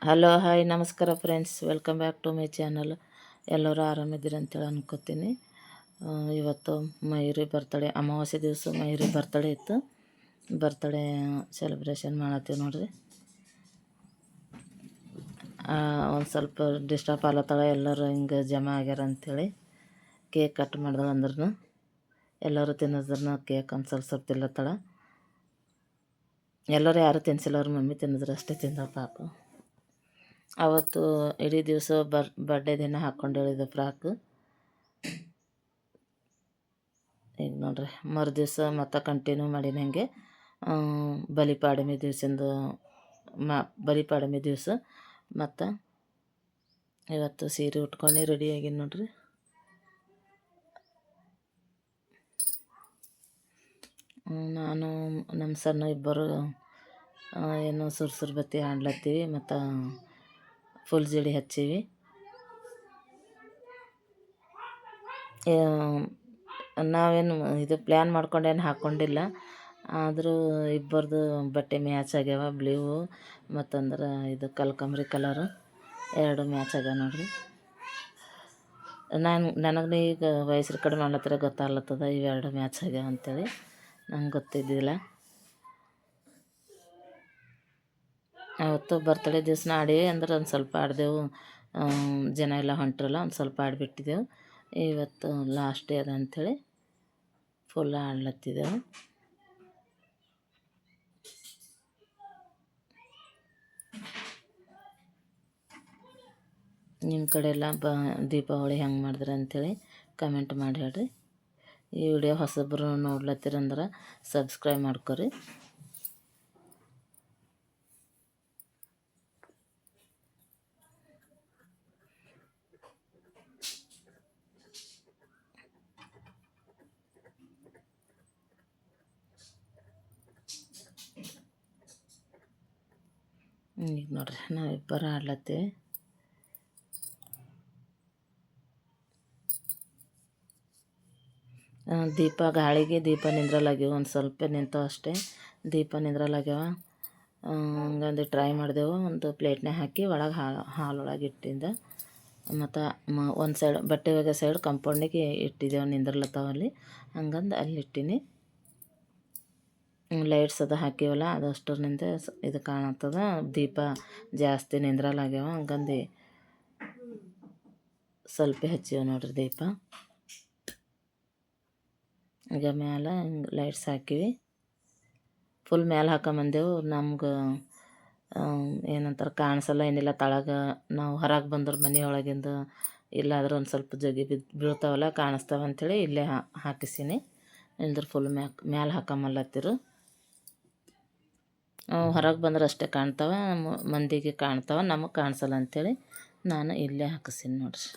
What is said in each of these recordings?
Hello hi ನಮಸ್ಕಾರ friends, welcome back to my channel. ಎಲ್ಲರೂ ಆರಾಮಿದ್ದೀರಿ ಅಂತೇಳಿ ಅನ್ಕೋತೀನಿ. ಇವತ್ತು ಮಯೂರಿ ಬರ್ತಡೇ, ಅಮಾವಾಸ್ಯೆ ದಿವಸ ಮಯೂರಿ ಬರ್ತಡೇ ಇತ್ತು. ಬರ್ತಡೇ ಸೆಲೆಬ್ರೇಷನ್ ಮಾಡತ್ತೀವಿ ನೋಡ್ರಿ. ಒಂದು ಸ್ವಲ್ಪ ಡಿಸ್ಟರ್ಬ್ ಆಲತ್ತಳ, ಎಲ್ಲರೂ ಹಿಂಗೆ ಜಮಾ ಆಗ್ಯಾರ ಅಂಥೇಳಿ ಕೇಕ್ ಕಟ್ ಮಾಡ್ದಳ. ಅಂದ್ರೂ ಎಲ್ಲರೂ ತಿನ್ನೋದ್ರನ್ನ ಕೇಕ್ ಒಂದು ಸ್ವಲ್ಪ ತಿನ್ಲತ್ತಳ. ಎಲ್ಲರೂ ಯಾರು ತಿನ್ಸಿಲ್ಲ, ಅವ್ರ ಮಮ್ಮಿ ತಿನ್ನಿದ್ರು ಅಷ್ಟೇ ತಿಂದ ಪಾಪ. ಅವತ್ತು ಇಡೀ ದಿವಸ ಬರ್ಡೇ ದಿನ ಹಾಕ್ಕೊಂಡು ಹೇಳಿದ್ದು ಫ್ರಾಕ್. ಈಗ ನೋಡ್ರಿ ದಿವಸ ಮತ್ತು ಕಂಟಿನ್ಯೂ ಮಾಡೀನಿ ಹಾಗೆ. ಬಲಿಪಾಡ್ಯಮಿ ದಿವಸದಿಂದ ಬಲಿಪಾಡ್ಯಮಿ ದಿವಸ ಮತ್ತು ಇವತ್ತು ಸೀರೆ ಉಟ್ಕೊಂಡು ರೆಡಿಯಾಗೀನಿ ನೋಡ್ರಿ. ನಾನು ನಮ್ಮ ಸಣ್ಣ ಇಬ್ಬರು ಏನೋ ಸುರ್ಸುರು ಬತ್ತಿ ಆಡ್ಲತ್ತೀವಿ ಮತ್ತು ಫುಲ್ ಜಡಿ ಹಚ್ಚೀವಿ. ನಾವೇನು ಇದು ಪ್ಲ್ಯಾನ್ ಮಾಡ್ಕೊಂಡೇನು ಹಾಕ್ಕೊಂಡಿಲ್ಲ, ಆದರೂ ಇಬ್ಬರದು ಬಟ್ಟೆ ಮ್ಯಾಚ್ ಆಗ್ಯಾವ. ಬ್ಲೂ ಮತ್ತಂದ್ರೆ ಇದು ಕಲ್ಕಂಬ್ರಿ ಕಲರು ಎರಡು ಮ್ಯಾಚ್ ಆಗ್ಯಾವ ನೋಡ್ರಿ. ನನಗೆ ಈಗ ವಯಸ್ಸು ಕಡಿಮೆ ಮಾಡ್ಲತ್ತರ ಗೊತ್ತಾಗ್ಲತ್ತದ ಇವೆರಡು ಮ್ಯಾಚ್ ಆಗ್ಯಾವ ಅಂಥೇಳಿ. ನಂಗೆ ಗೊತ್ತಿದ್ದಿಲ್ಲ. ಅವತ್ತು ಬರ್ತಡೇ ದಿವಸ ಆಡೀವಿ ಅಂದ್ರೆ ಒಂದು ಸ್ವಲ್ಪ ಆಡಿದೆವು. ಜನ ಎಲ್ಲ ಹೊಂಟ್ರಲ್ಲ, ಒಂದು ಸ್ವಲ್ಪ ಆಡಿಬಿಟ್ಟಿದ್ದೆವು. ಇವತ್ತು ಲಾಸ್ಟ್ ಡೇ ಅದ ಅಂಥೇಳಿ ಫುಲ್ ಆಡ್ಲತ್ತಿದ್ದೆವು. ನಿಮ್ಮ ಕಡೆ ಎಲ್ಲ ದೀಪಾವಳಿ ಹೆಂಗೆ ಮಾಡಿದ್ರಿ ಅಂಥೇಳಿ ಕಮೆಂಟ್ ಮಾಡಿ ಹೇಳ್ರಿ. ಈ ವಿಡಿಯೋ ಹೊಸಬ್ರು ನೋಡ್ಲತ್ತೀರಂದ್ರೆ ಸಬ್ಸ್ಕ್ರೈಬ್ ಮಾಡ್ಕೊರಿ. ಈಗ ನೋಡ್ರಿ ನಾವಿಬ್ಬರು ಆಡ್ಲತ್ತೀವಿ. ಗಾಳಿಗೆ ದೀಪ ನಿಂದ್ರಲಾಗ್ಯಾವ, ಒಂದು ಸ್ವಲ್ಪ ನಿಂತವ ಅಷ್ಟೇ. ದೀಪ ನಿಂದ್ರಲಾಗ್ಯಾವ. ಹಂಗಂದು ಟ್ರೈ ಮಾಡಿದೆವು. ಒಂದು ಪ್ಲೇಟ್ನಾಗ ಹಾಕಿ ಒಳಗೆ ಹಾಲೊಳಗೆ ಇಟ್ಟಿದ್ದೆ. ಮತ್ತು ಒಂದು ಸೈಡ್ ಬಟ್ಟೆ ಒಗೆಯೋ ಸೈಡ್ ಕಂಪೌಂಡಿಗೆ ಇಟ್ಟಿದ್ದೆವು, ನಿಂದ್ರಲತ್ತಾವಲ್ಲಿ. ಹಂಗಂದು ಅಲ್ಲಿ ಇಟ್ಟೀನಿ. ಲೈಟ್ಸ್ ಅದು ಹಾಕಿವಲ್ಲ, ಅದು ಅಷ್ಟರಿಂದ ಇದು ಕಾಣತ್ತದ. ದೀಪ ಜಾಸ್ತಿ ನಿಂದ್ರಲಾಗ್ಯಾವ, ಹಂಗಂದು ಸ್ವಲ್ಪ ಹಚ್ಚಿವ ನೋಡ್ರಿ ದೀಪ. ಈಗ ಮ್ಯಾಲೆ ಹಿಂಗೆ ಲೈಟ್ಸ್ ಹಾಕಿವಿ. ಫುಲ್ ಮ್ಯಾಲೆ ಹಾಕೊಂಬಂದೆವು. ನಮ್ಗೆ ಏನಂತಾರೆ ಕಾಣಿಸಲ್ಲ ಏನಿಲ್ಲ. ತಳಗೆ ನಾವು ಹೊರಗೆ ಬಂದ್ರೆ ಮನೆ ಒಳಗಿಂದ ಇಲ್ಲಾದ್ರೆ ಒಂದು ಸ್ವಲ್ಪ ಜಗಿ ಬೀಳ್ತಾವಲ್ಲ, ಕಾಣಿಸ್ತಾವ ಅಂಥೇಳಿ ಇಲ್ಲೇ ಹಾಕಿಸೀನಿ. ಇಲ್ದ್ರೆ ಫುಲ್ ಮ್ಯಾಲೆ ಹಾಕೊಂಬಲ್ಲತ್ತಿರು. ಹೊರಗೆ ಬಂದ್ರೆ ಅಷ್ಟೇ ಕಾಣ್ತಾವ, ಮಂದಿಗೆ ಕಾಣ್ತಾವ, ನಮಗೆ ಕಾಣಿಸಲ್ಲ ಅಂಥೇಳಿ ನಾನು ಇಲ್ಲೇ ಹಾಕಿಸೀನಿ ನೋಡ್ರಿ.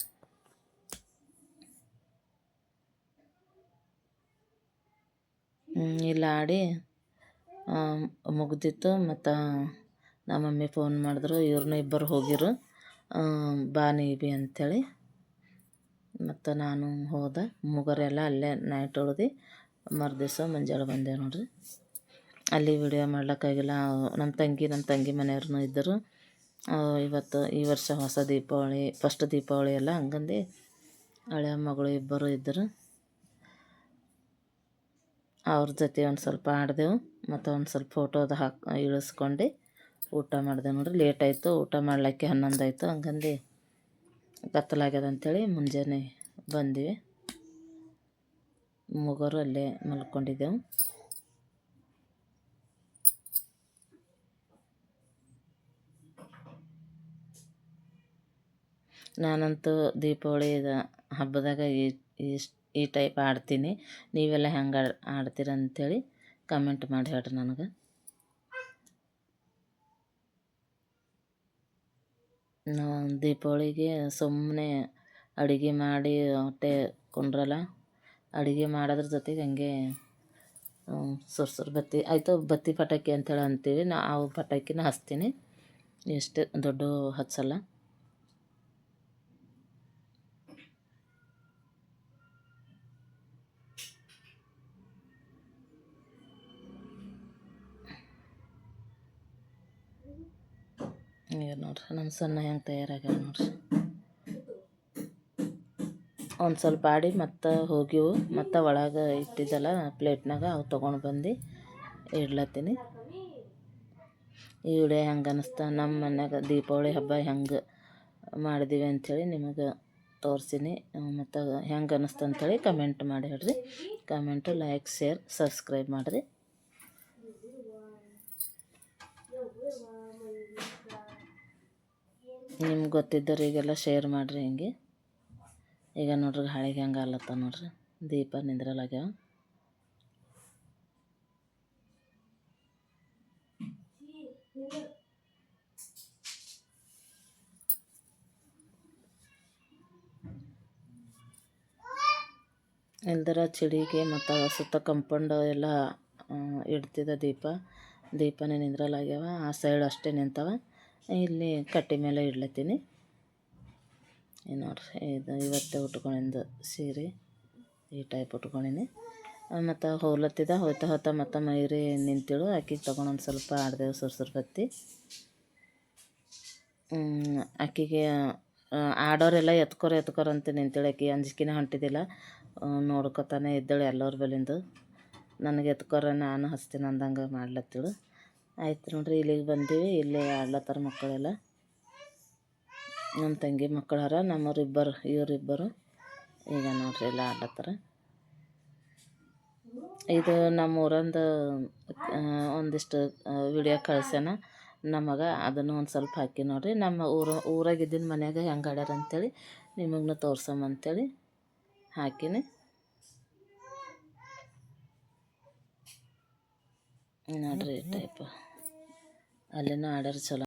ಇಲ್ಲ ಆಡಿ ಮುಗ್ದಿತ್ತು. ಮತ್ತು ನಮ್ಮ ಮಮ್ಮಿ ಫೋನ್ ಮಾಡಿದ್ರು, ಇವ್ರನ್ನ ಇಬ್ಬರು ಹೋಗಿರು ಬಾ ನೀ ಬಿ ಅಂಥೇಳಿ. ಮತ್ತು ನಾನು ಹೋದೆ. ಮುಗರೆಲ್ಲ ಅಲ್ಲೇ ನೈಟ್ ಉಳ್ದು ದಿವಸ ಮುಂಜಾನೆ ಬಂದೆ ನೋಡ್ರಿ. ಅಲ್ಲಿ ವಿಡಿಯೋ ಮಾಡ್ಲಿಕ್ಕಾಗಿಲ್ಲ. ನಮ್ಮ ತಂಗಿ ಮನೆಯವ್ರೂ ಇದ್ದರು. ಇವತ್ತು ಈ ವರ್ಷ ಹೊಸ ದೀಪಾವಳಿ, ಫಸ್ಟ್ ದೀಪಾವಳಿ ಎಲ್ಲ, ಹಂಗಂದು ಹಳೆಯ ಮಗಳು ಇಬ್ಬರು ಇದ್ದರು. ಅವ್ರ ಜೊತೆ ಒಂದು ಸ್ವಲ್ಪ ಆಡಿದೆವು. ಮತ್ತು ಒಂದು ಸ್ವಲ್ಪ ಫೋಟೋದು ಇಳಿಸ್ಕೊಂಡು ಊಟ ಮಾಡಿದೆ ನೋಡ್ರಿ. ಲೇಟ್ ಆಯಿತು ಊಟ ಮಾಡ್ಲಿಕ್ಕೆ, 11 ಆಯಿತು. ಹಂಗಂದು ಕತ್ತಲಾಗ್ಯದ ಅಂಥೇಳಿ ಮುಂಜಾನೆ ಬಂದ್ವಿ. ಮೂವರು ಅಲ್ಲೇ ಮಲ್ಕೊಂಡಿದ್ದೆವು. ನಾನಂತೂ ದೀಪಾವಳಿ ಹಬ್ಬದಾಗ ಈ ಟೈಪ್ ಆಡ್ತೀನಿ. ನೀವೆಲ್ಲ ಹೆಂಗೆ ಆಡ್ತೀರ ಅಂಥೇಳಿ ಕಮೆಂಟ್ ಮಾಡಿ ಹೇಳ್ರಿ ನನಗೆ. ದೀಪಾವಳಿಗೆ ಸುಮ್ಮನೆ ಅಡುಗೆ ಮಾಡಿ ಹೊಟ್ಟೆ ಕೊಂಡ್ರಲ್ಲ, ಅಡುಗೆ ಮಾಡೋದ್ರ ಜೊತೆಗೆ ಹಂಗೆ ಸುರ್ಸುರು ಬತ್ತಿ ಆಯಿತು, ಬತ್ತಿ ಪಟಾಕಿ ಅಂಥೇಳಿ ಅಂತೀವಿ ನಾವು. ಪಟಾಕಿನ ಹಚ್ತೀನಿ, ಎಷ್ಟು ದೊಡ್ಡ ಹಚ್ಚಲ್ಲ. ಈಗ ನೋಡ್ರಿ ನಮ್ಮ ಸಣ್ಣ ಹೆಂಗೆ ತಯಾರಾಗ್ಯಾವ ನೋಡ್ರಿ. ಒಂದು ಸ್ವಲ್ಪ ಆಡಿ ಮತ್ತು ಹೋಗಿವು, ಮತ್ತು ಒಳಗೆ ಇಟ್ಟಿದ್ದಲ್ಲ ಪ್ಲೇಟ್ನಾಗ ಅವು ತೊಗೊಂಡು ಬಂದು ಇಡ್ಲತ್ತೀನಿ. ಈ ವಿಡಿಯೋ ಹೆಂಗೆ ಅನ್ನಿಸ್ತಾ, ನಮ್ಮ ಮನ್ಯಾಗ ದೀಪಾವಳಿ ಹಬ್ಬ ಹೆಂಗೆ ಮಾಡಿದ್ದೀವಿ ಅಂಥೇಳಿ ನಿಮಗೆ ತೋರಿಸೀನಿ. ಮತ್ತು ಹೆಂಗೆ ಅನ್ನಿಸ್ತು ಅಂಥೇಳಿ ಕಮೆಂಟ್ ಮಾಡಿ ಹೇಳ್ರಿ. ಕಮೆಂಟು, ಲೈಕ್, ಶೇರ್, ಸಬ್ಸ್ಕ್ರೈಬ್ ಮಾಡಿರಿ. ನಿಮ್ಗೆ ಗೊತ್ತಿದ್ದವರಿಗೆಲ್ಲ ಶೇರ್ ಮಾಡಿರಿ. ಹಿಂಗೆ ಈಗ ನೋಡ್ರಿ ಹಾಳಿಗೆ ಹೆಂಗೆ ಆಲತ್ತ ನೋಡ್ರಿ, ದೀಪ ನಿಂದ್ರಲಾಗ್ಯಾವ. ಇಲ್ದರ ಚಿಡಿಗೆ ಮತ್ತು ಸುತ್ತ ಕಂಪೌಂಡ್ ಎಲ್ಲ ಇಡ್ತಿದ್ದ ದೀಪನೇ ನಿಂದ್ರಲಾಗ್ಯಾವ. ಆ ಸೈಡ್ ಅಷ್ಟೇ ನಿಂತವ. ಇಲ್ಲಿ ಕಟ್ಟಿ ಮೇಲೆ ಇಡ್ಲತ್ತೀನಿ. ನೋಡ್ರಿ, ಇದು ಇವತ್ತೇ ಉಟ್ಕೊಂಡಿದ್ದು ಸೀರೆ ಈ ಟೈಪ್ ಉಟ್ಕೊಂಡೀನಿ. ಮತ್ತು ಹೋಗ್ತಾ ಮತ್ತು ಮೈರಿ ನಿಂತಿಳು. ಆಕಿಗೆ ತೊಗೊಂಡೊಂದು ಸ್ವಲ್ಪ ಆಡ್ದೇವು ಸುರ್ಸುರು ಬತ್ತಿ. ಆಕಿಗೆ ಆಡೋರೆಲ್ಲ ಎತ್ಕೊರ ಅಂತ ನಿಂತೇಳಿ ಆಕಿ ಅಂಜಿಕೆನೇ ಹೊಂಟಿದ್ದಿಲ್ಲ, ನೋಡ್ಕೊತಾನೆ ಇದ್ದಳು ಎಲ್ಲರ ಬಲಿಂದು. ನನಗೆ ಎತ್ಕೊರ, ನಾನು ಹಚ್ತೀನಿ ಅಂದಂಗೆ ಮಾಡ್ಲತ್ತಿಳು. ಆಯ್ತು ನೋಡ್ರಿ, ಇಲ್ಲಿಗೆ ಬಂದೀವಿ. ಇಲ್ಲಿ ಆಡ್ಲತ್ತಾರ ಮಕ್ಕಳೆಲ್ಲ. ನಮ್ಮ ತಂಗಿ ಮಕ್ಕಳಾರ, ನಮ್ಮವ್ರಿಬ್ಬರು, ಇವರಿಬ್ಬರು ಈಗ ನೋಡ್ರಿ ಎಲ್ಲ ಆಡ್ಲತ್ತಾರ. ಇದು ನಮ್ಮ ಊರಂದು ಒಂದಿಷ್ಟು ವಿಡಿಯೋ ಕಳ್ಸ್ಯಾನ ನಮಗೆ, ಅದನ್ನು ಒಂದು ಸ್ವಲ್ಪ ಹಾಕಿ ನೋಡ್ರಿ. ನಮ್ಮ ಊರಾಗಿದ್ದಿನ ಮನ್ಯಾಗ ಹೆಂಗೆ ಆಡ್ಯಾರ ಅಂಥೇಳಿ ನಿಮಗೂ ತೋರ್ಸಮ್ಮಂಥೇಳಿ ಹಾಕಿನಿ. ನೋಡ್ರಿ ಈ ಟೈಪ್ ಅಲ್ಲಿನೂ ಆಡ್ಯಾರ ಚಲೋ.